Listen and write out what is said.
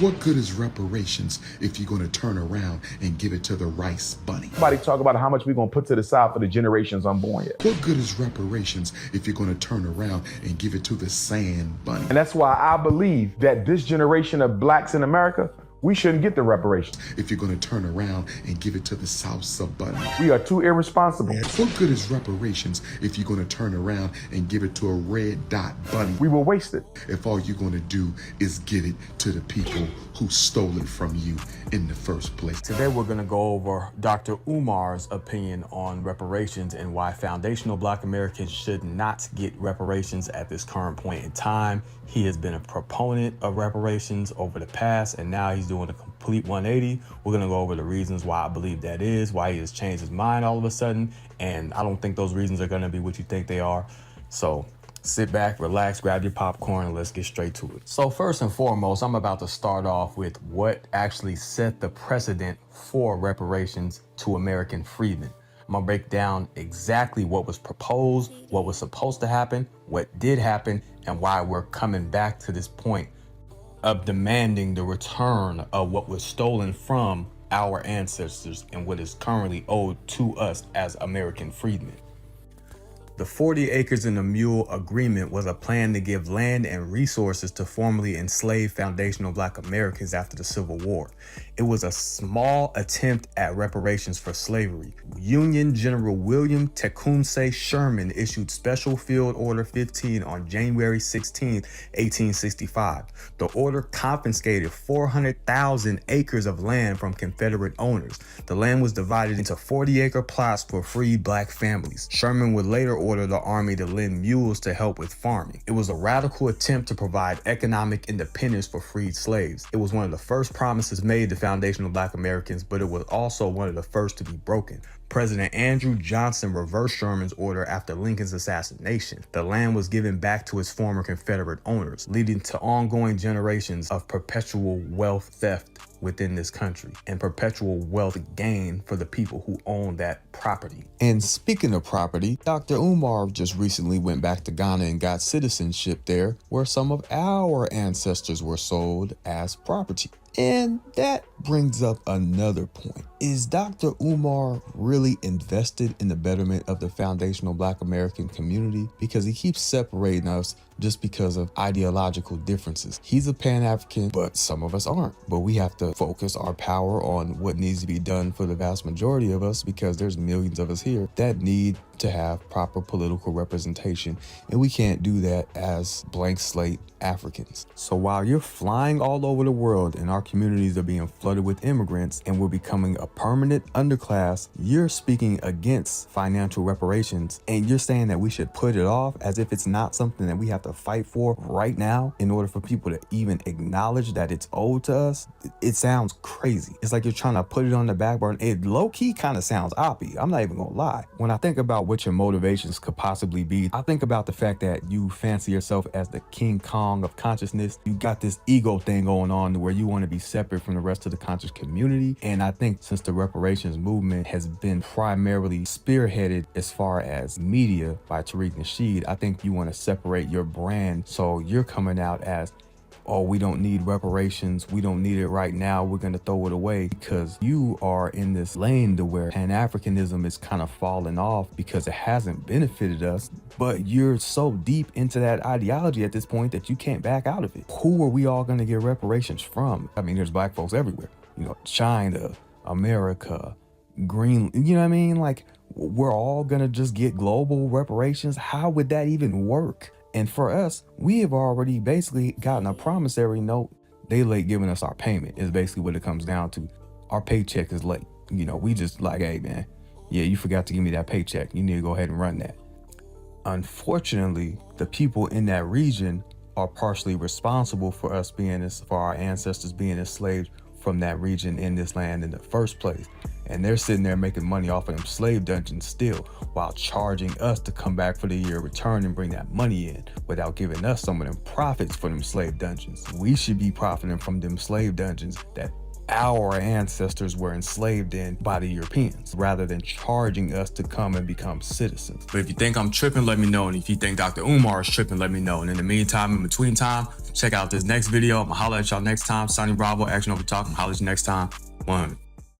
What good is reparations if you're going to turn around and give it to the rice bunny? Somebody talk about how much we're going to put to the side for the generations unborn yet. What good is reparations if you're going to turn around and give it to the sand bunny? And that's why I believe that this generation of blacks in America, we shouldn't get the reparations. If you're going to turn around and give it to the salsa bunny. We are too irresponsible. What good is reparations if you're going to turn around and give it to a red dot bunny? We will waste it. If all you're going to do is give it to the people who stole it from you in the first place. Today we're going to go over Dr. Umar's opinion on reparations and why foundational Black Americans should not get reparations at this current point in time. He has been a proponent of reparations over the past, and now he's doing a complete 180. We're going to go over the reasons why I believe that is, why he has changed his mind all of a sudden, and I don't think those reasons are going to be what you think they are. So sit back, relax, grab your popcorn, and let's get straight to it. So first and foremost, I'm about to start off with what actually set the precedent for reparations to American freedmen. I'm gonna break down exactly what was proposed, what was supposed to happen, what did happen, and why we're coming back to this point of demanding the return of what was stolen from our ancestors and what is currently owed to us as American freedmen. The 40 acres and a mule agreement was a plan to give land and resources to formerly enslaved foundational Black Americans after the Civil War. It was a small attempt at reparations for slavery. Union General William Tecumseh Sherman issued Special Field Order 15 on January 16, 1865. The order confiscated 400,000 acres of land from Confederate owners. The land was divided into 40-acre plots for free Black families. Sherman would later order the army to lend mules to help with farming. It was a radical attempt to provide economic independence for freed slaves. It was one of the first promises made to foundational Black Americans, but it was also one of the first to be broken. President Andrew Johnson reversed Sherman's order after Lincoln's assassination. The land was given back to its former Confederate owners, leading to ongoing generations of perpetual wealth theft within this country and perpetual wealth gain for the people who own that property. And speaking of property, Dr. Umar just recently went back to Ghana and got citizenship there, where some of our ancestors were sold as property. And that brings up another point. Is Dr. Umar really invested in the betterment of the foundational Black American community? Because he keeps separating us just because of ideological differences. He's a Pan-African, but some of us aren't. But we have to focus our power on what needs to be done for the vast majority of us, because there's millions of us here that need to have proper political representation, and we can't do that as blank slate Africans. So while you're flying all over the world and our communities are being flooded with immigrants and we're becoming a permanent underclass, you're speaking against financial reparations, and you're saying that we should put it off as if it's not something that we have to fight for right now in order for people to even acknowledge that it's owed to us. It sounds crazy. It's like you're trying to put it on the back burner. It low-key kind of sounds oppy. I'm not even gonna lie. When I think about what your motivations could possibly be, I think about the fact that you fancy yourself as the King Kong of consciousness. You got this ego thing going on where you want to be separate from the rest of the conscious community. And I think since the reparations movement has been primarily spearheaded as far as media by Tariq Nasheed, I think you want to separate your brand. So you're coming out as, oh, we don't need reparations, we don't need it right now, we're gonna throw it away, because you are in this lane to where Pan-Africanism is kind of falling off because it hasn't benefited us, but you're so deep into that ideology at this point that you can't back out of it. Who are we all gonna get reparations from? I mean, there's Black folks everywhere, you know, China, America, Greenland, you know what I mean? Like, we're all gonna just get global reparations? How would that even work? And for us, we have already basically gotten a promissory note. They late giving us our payment is basically what it comes down to. Our paycheck is late. You know, we just like, hey man, yeah, you forgot to give me that paycheck. You need to go ahead and run that. Unfortunately, the people in that region are partially responsible for us being, for our ancestors being enslaved from that region in this land in the first place. And they're sitting there making money off of them slave dungeons still, while charging us to come back for the year of return and bring that money in without giving us some of them profits for them slave dungeons. We should be profiting from them slave dungeons that our ancestors were enslaved in by the Europeans, rather than charging us to come and become citizens. But if you think I'm tripping, let me know. And if you think Dr. Umar is tripping, let me know. And in the meantime, in between time, check out this next video. I'm gonna holler at y'all next time. Sonny Bravo, Action Over Talk. I'm holler at you next time. 100.